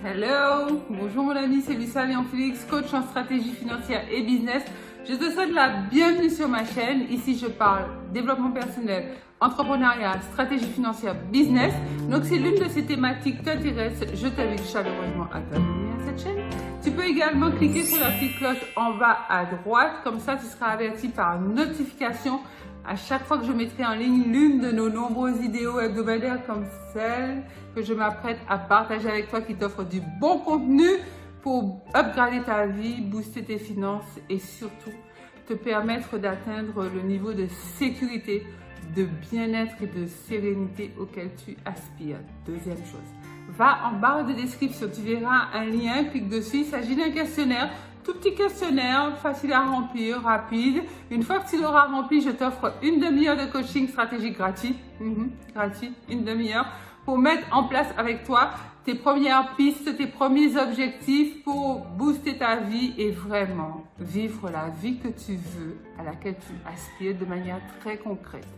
Hello, bonjour mon ami, c'est Lucia Léon-Félix, coach en stratégie financière et business. Je te souhaite la bienvenue sur ma chaîne. Ici, je parle développement personnel, entrepreneuriat, stratégie financière, business. Donc, si l'une de ces thématiques t'intéresse, je t'invite chaleureusement à t'abonner à cette chaîne. Tu peux également cliquer sur la petite cloche en bas à droite. Comme ça, tu seras averti par notification à chaque fois que je mettrai en ligne l'une de nos nombreuses vidéos hebdomadaires comme celle que je m'apprête à partager avec toi qui t'offre du bon contenu pour upgrader ta vie, booster tes finances et surtout te permettre d'atteindre le niveau de sécurité, de bien-être et de sérénité auquel tu aspires. Deuxième chose, va en barre de description, tu verras un lien, clique dessus, il s'agit d'un questionnaire. Tout petit questionnaire, facile à remplir, rapide. Une fois que tu l'auras rempli, je t'offre une demi-heure de coaching stratégique gratuit. Gratuit, une demi-heure pour mettre en place avec toi tes premières pistes, tes premiers objectifs pour booster ta vie et vraiment vivre la vie que tu veux, à laquelle tu aspires de manière très concrète.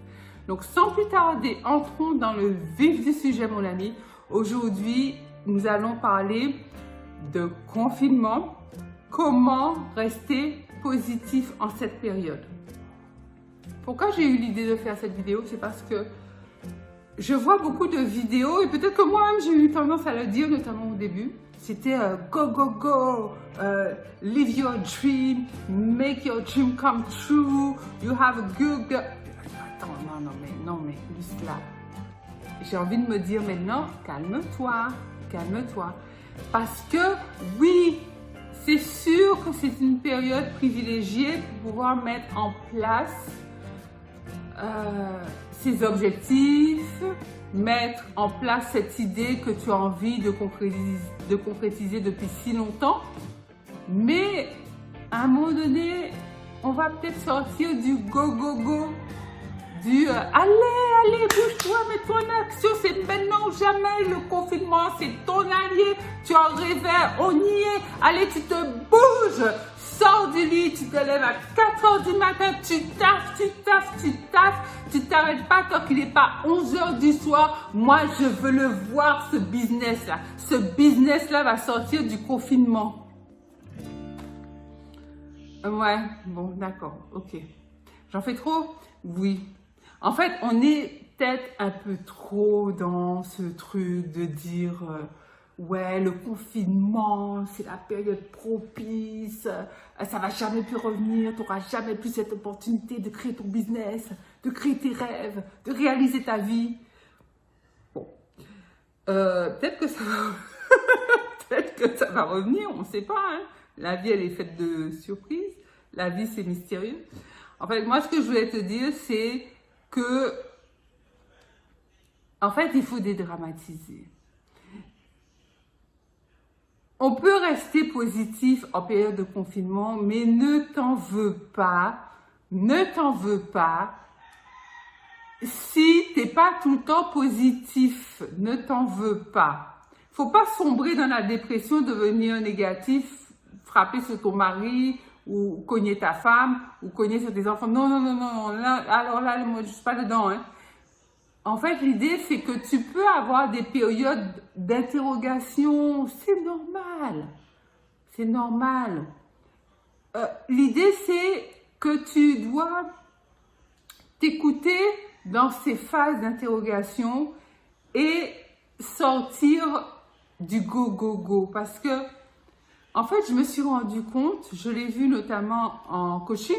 Donc, sans plus tarder, entrons dans le vif du sujet, mon ami. Aujourd'hui, nous allons parler de confinement. Comment rester positif en cette période? Pourquoi j'ai eu l'idée de faire cette vidéo? C'est parce que je vois beaucoup de vidéos et peut-être que moi-même j'ai eu tendance à le dire, notamment au début. C'était go, go, go, live your dream, make your dream come true, you have a good girl. Attends, non, mais juste là. J'ai envie de me dire maintenant, calme-toi, calme-toi. Parce que oui, c'est sûr que c'est une période privilégiée pour pouvoir mettre en place ses objectifs, mettre en place cette idée que tu as envie de concrétiser depuis si longtemps. Mais à un moment donné, on va peut-être sortir du go, go, go, du allez, bouge-toi, mets-toi en action, c'est maintenant ou jamais, le confinement, c'est ton allié, tu en rêvais, on y est, allez, tu te bouges, sors du lit, tu te lèves à 4 heures du matin, tu t'arrêtes pas tant qu'il n'est pas 11 heures du soir. Moi, je veux le voir, ce business-là. Ce business-là va sortir du confinement. Ouais, bon, d'accord, ok. J'en fais trop? Oui. En fait, on est peut-être un peu trop dans ce truc de dire ouais, le confinement, c'est la période propice, ça va jamais plus revenir, tu n'auras jamais plus cette opportunité de créer ton business, de créer tes rêves, de réaliser ta vie. Bon, peut-être que ça va... peut-être que ça va revenir, on ne sait pas. Hein. La vie, elle est faite de surprises. La vie, c'est mystérieux. En fait, moi, ce que je voulais te dire, c'est que, en fait, il faut dédramatiser. On peut rester positif en période de confinement, mais ne t'en veux pas, si t'es pas tout le temps positif, ne t'en veux pas. Faut pas sombrer dans la dépression, devenir négatif, frapper sur ton mari, ou cogner ta femme, ou cogner sur tes enfants. Non, alors là, moi, je suis pas dedans. Hein. En fait, l'idée, c'est que tu peux avoir des périodes d'interrogation. C'est normal. C'est normal. L'idée, c'est que tu dois t'écouter dans ces phases d'interrogation et sortir du go, go, go. Parce que en fait, je me suis rendu compte, je l'ai vu notamment en coaching,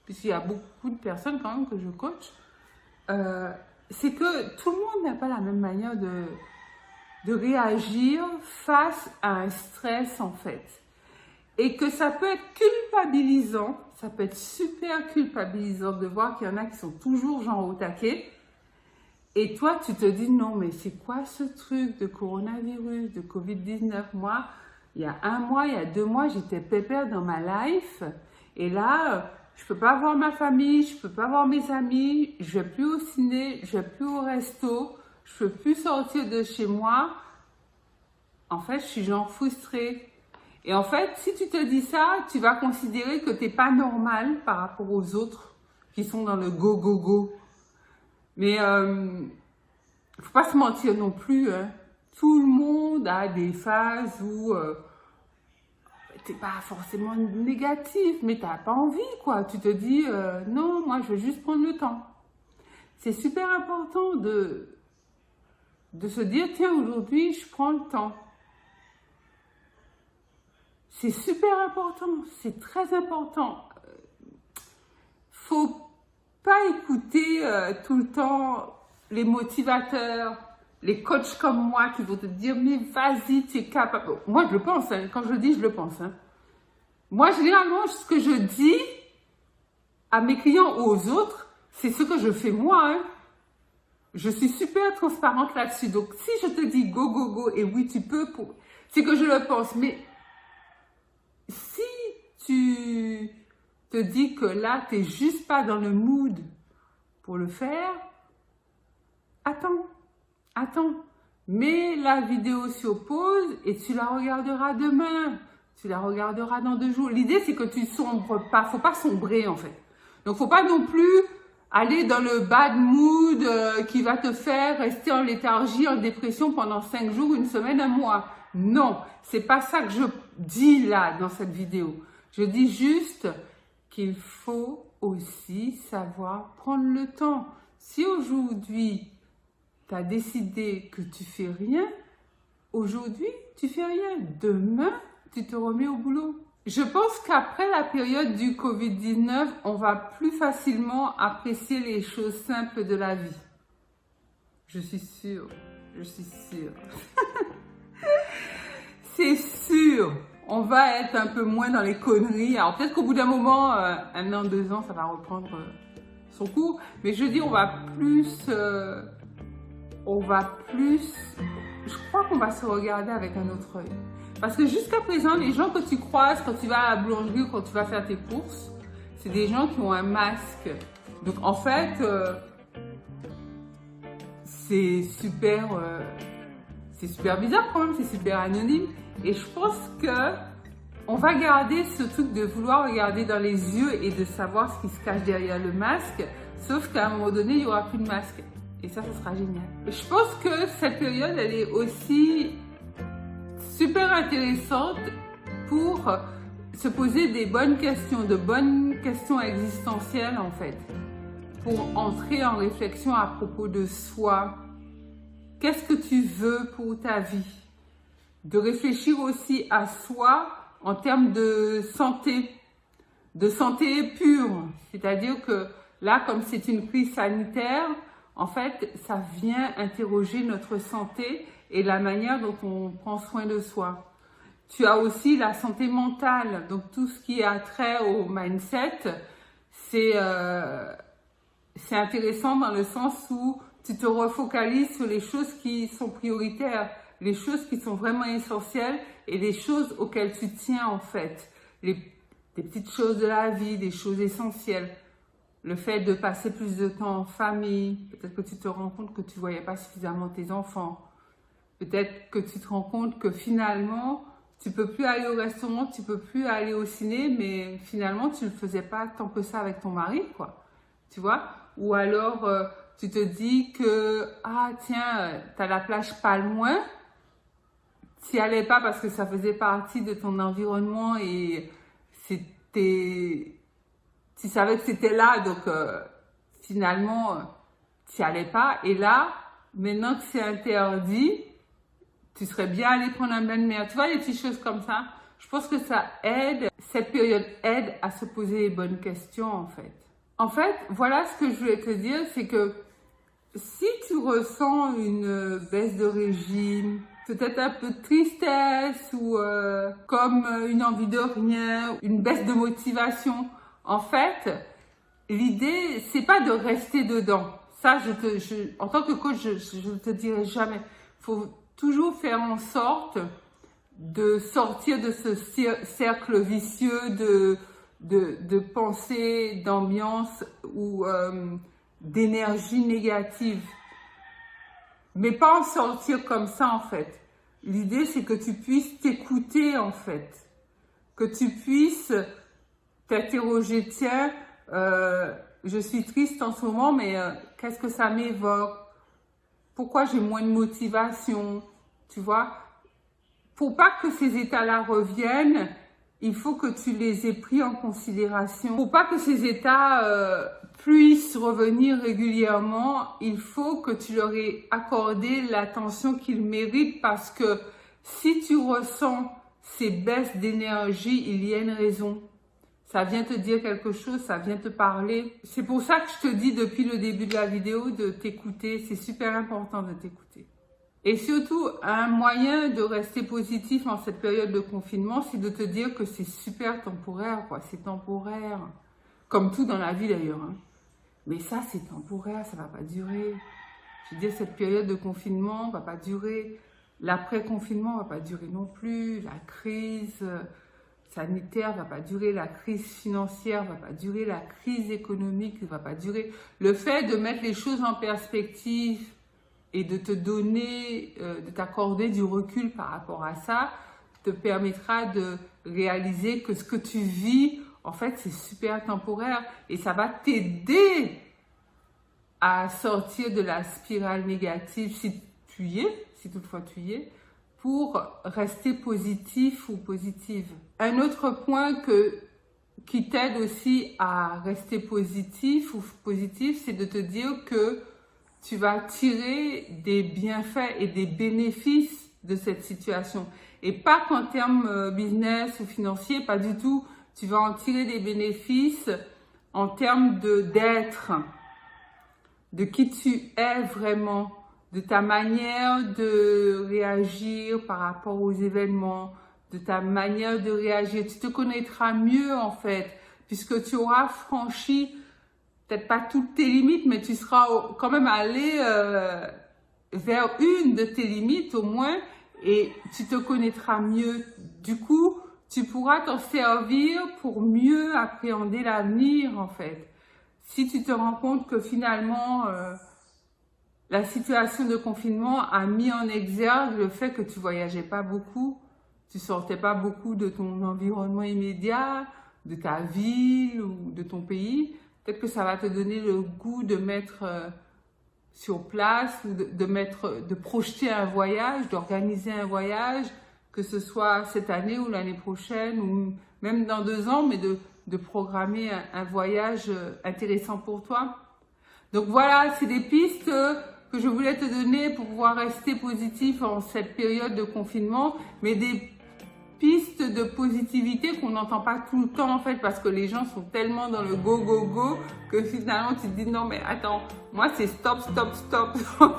puisqu'il y a beaucoup de personnes quand même que je coach, c'est que tout le monde n'a pas la même manière de réagir face à un stress en fait. Et que ça peut être culpabilisant, ça peut être super culpabilisant de voir qu'il y en a qui sont toujours genre au taquet. Et toi, tu te dis non, mais c'est quoi ce truc de coronavirus, de Covid-19? Moi, il y a 1 mois, il y a 2 mois, j'étais pépère dans ma life. Et là, je peux pas voir ma famille, je peux pas voir mes amis, je vais plus au ciné, je vais plus au resto, je peux plus sortir de chez moi. En fait, je suis genre frustrée. Et en fait, si tu te dis ça, tu vas considérer que t'es pas normal par rapport aux autres qui sont dans le go, go, go. Mais faut pas se mentir non plus, hein. tout le monde a des phases où t'es pas forcément négatif, mais t'as pas envie, quoi. Tu te dis, non, moi, je veux juste prendre le temps. C'est super important de se dire, tiens, aujourd'hui, je prends le temps. C'est super important, c'est très important. Faut pas écouter tout le temps les motivateurs, les coachs comme moi qui vont te dire, mais vas-y, tu es capable. Moi, je le pense, hein. Quand je le dis, je le pense. Hein. Moi, généralement, ce que je dis à mes clients ou aux autres, c'est ce que je fais moi. Hein. Je suis super transparente là-dessus. Donc, si je te dis go, go, go, et oui, tu peux, c'est que je le pense. Mais si tu te dis que là, tu n'es juste pas dans le mood pour le faire, attends. Mets la vidéo sur pause et tu la regarderas demain. Tu la regarderas dans 2 jours. L'idée, c'est que tu sombres pas. Faut pas sombrer, en fait. Donc, faut pas non plus aller dans le bad mood qui va te faire rester en léthargie, en dépression pendant 5 jours, 1 semaine, 1 mois. Non, c'est pas ça que je dis là, dans cette vidéo. Je dis juste qu'il faut aussi savoir prendre le temps. Si aujourd'hui, tu as décidé que tu fais rien, aujourd'hui, tu fais rien. Demain, tu te remets au boulot. Je pense qu'après la période du Covid-19, on va plus facilement apprécier les choses simples de la vie. Je suis sûre. C'est sûr. On va être un peu moins dans les conneries. Alors peut-être qu'au bout d'un moment, 1 an, 2 ans, ça va reprendre son cours. Mais je dis, on va plus... je crois qu'on va se regarder avec un autre œil. Parce que jusqu'à présent, les gens que tu croises quand tu vas à la boulangerie ou quand tu vas faire tes courses, c'est des gens qui ont un masque. Donc en fait, c'est super bizarre quand même, c'est super anonyme. Et je pense que on va garder ce truc de vouloir regarder dans les yeux et de savoir ce qui se cache derrière le masque. Sauf qu'à un moment donné, il n'y aura plus de masque. Et ça sera génial. Je pense que cette période, elle est aussi super intéressante pour se poser des bonnes questions, de bonnes questions existentielles en fait. Pour entrer en réflexion à propos de soi. Qu'est-ce que tu veux pour ta vie? De réfléchir aussi à soi en termes de santé pure. C'est-à-dire que là, comme c'est une crise sanitaire, en fait, ça vient interroger notre santé et la manière dont on prend soin de soi. Tu as aussi la santé mentale, donc tout ce qui a trait au mindset, c'est intéressant dans le sens où tu te refocalises sur les choses qui sont prioritaires, les choses qui sont vraiment essentielles et les choses auxquelles tu tiens en fait. Des petites choses de la vie, des choses essentielles. Le fait de passer plus de temps en famille, peut-être que tu te rends compte que tu ne voyais pas suffisamment tes enfants. Peut-être que tu te rends compte que finalement, tu ne peux plus aller au restaurant, tu ne peux plus aller au ciné, mais finalement, tu ne le faisais pas tant que ça avec ton mari, quoi. Tu vois? Ou alors, tu te dis que, ah tiens, tu as la plage pas loin, tu n'y allais pas parce que ça faisait partie de ton environnement et c'était... Tu savais que c'était là, donc finalement, tu n'y allais pas. Et là, maintenant que c'est interdit, tu serais bien allé prendre un bain de mer. Tu vois, des petites choses comme ça. Je pense que ça aide, cette période aide à se poser les bonnes questions, en fait. En fait, voilà ce que je voulais te dire, c'est que si tu ressens une baisse de régime, peut-être un peu de tristesse ou comme une envie de rien, une baisse de motivation, en fait, l'idée, c'est pas de rester dedans. Ça, en tant que coach, je ne te dirai jamais. Il faut toujours faire en sorte de sortir de ce cercle vicieux de pensée, d'ambiance ou d'énergie négative. Mais pas en sortir comme ça, en fait. L'idée, c'est que tu puisses t'écouter, en fait. Que tu puisses t'interroger, tiens, je suis triste en ce moment, mais qu'est-ce que ça m'évoque? Pourquoi j'ai moins de motivation? tu vois. Pour pas que ces états-là reviennent, il faut que tu les aies pris en considération. Pour pas que ces états puissent revenir régulièrement, il faut que tu leur aies accordé l'attention qu'ils méritent, parce que si tu ressens ces baisses d'énergie, il y a une raison. Ça vient te dire quelque chose, ça vient te parler. C'est pour ça que je te dis depuis le début de la vidéo de t'écouter. C'est super important de t'écouter. Et surtout, un moyen de rester positif en cette période de confinement, c'est de te dire que c'est super temporaire, quoi. C'est temporaire. Comme tout dans la vie d'ailleurs, hein. Mais ça, c'est temporaire, ça va pas durer. Je veux dire, cette période de confinement va pas durer. L'après-confinement va pas durer non plus. La crise sanitaire va pas durer, la crise financière va pas durer, la crise économique ne va pas durer. Le fait de mettre les choses en perspective et de te donner, de t'accorder du recul par rapport à ça, te permettra de réaliser que ce que tu vis, en fait, c'est super temporaire et ça va t'aider à sortir de la spirale négative si tu y es, si toutefois tu y es, pour rester positif ou positive. Un autre point qui t'aide aussi à rester positif ou positif, c'est de te dire que tu vas tirer des bienfaits et des bénéfices de cette situation. Et pas qu'en termes business ou financier, pas du tout. Tu vas en tirer des bénéfices en termes d'être, de qui tu es vraiment, de ta manière de réagir par rapport aux événements, de ta manière de réagir. Tu te connaîtras mieux en fait, puisque tu auras franchi, peut-être pas toutes tes limites, mais tu seras quand même allé vers une de tes limites au moins, et tu te connaîtras mieux. Du coup, tu pourras t'en servir pour mieux appréhender l'avenir en fait. Si tu te rends compte que finalement, la situation de confinement a mis en exergue le fait que tu voyageais pas beaucoup, tu sortais pas beaucoup de ton environnement immédiat, de ta ville ou de ton pays. Peut-être que ça va te donner le goût de mettre sur place ou de projeter un voyage, d'organiser un voyage, que ce soit cette année ou l'année prochaine ou même dans 2 ans, mais de programmer un voyage intéressant pour toi. Donc voilà, c'est des pistes que je voulais te donner pour pouvoir rester positif en cette période de confinement, mais des pistes de positivité qu'on n'entend pas tout le temps en fait, parce que les gens sont tellement dans le go go go que finalement tu te dis non mais attends, moi c'est stop stop stop. Donc,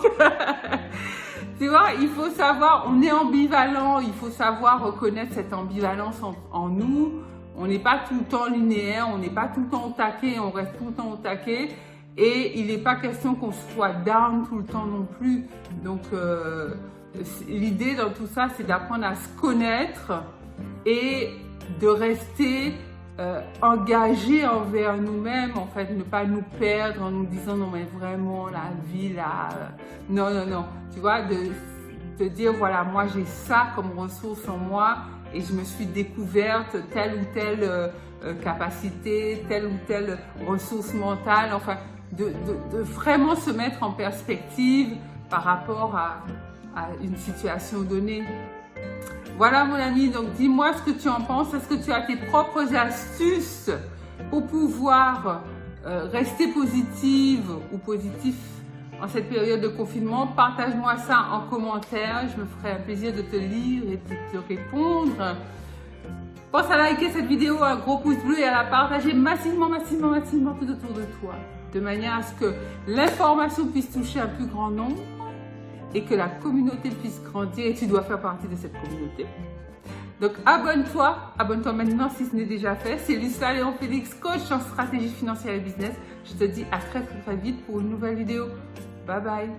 tu vois, il faut savoir, on est ambivalent, il faut savoir reconnaître cette ambivalence en nous. On n'est pas tout le temps linéaire, on n'est pas tout le temps au taquet, on reste tout le temps au taquet. Et il n'est pas question qu'on soit down tout le temps non plus. Donc, l'idée dans tout ça, c'est d'apprendre à se connaître et de rester engagé envers nous-mêmes, en fait, ne pas nous perdre en nous disant non mais vraiment la vie là, non, tu vois, de dire voilà, moi j'ai ça comme ressource en moi et je me suis découverte telle ou telle capacité, telle ou telle ressource mentale, enfin, de vraiment se mettre en perspective par rapport à une situation donnée. Voilà mon ami, donc dis-moi ce que tu en penses. Est-ce que tu as tes propres astuces pour pouvoir rester positive ou positif en cette période de confinement? Partage-moi ça en commentaire, je me ferai un plaisir de te lire et de te répondre. Pense à liker cette vidéo, un gros pouce bleu et à la partager massivement tout autour de toi, de manière à ce que l'information puisse toucher un plus grand nombre et que la communauté puisse grandir, et tu dois faire partie de cette communauté. Donc abonne-toi maintenant si ce n'est déjà fait. C'est Lucilla Léon Félix, coach en stratégie financière et business. Je te dis à très vite pour une nouvelle vidéo. Bye bye.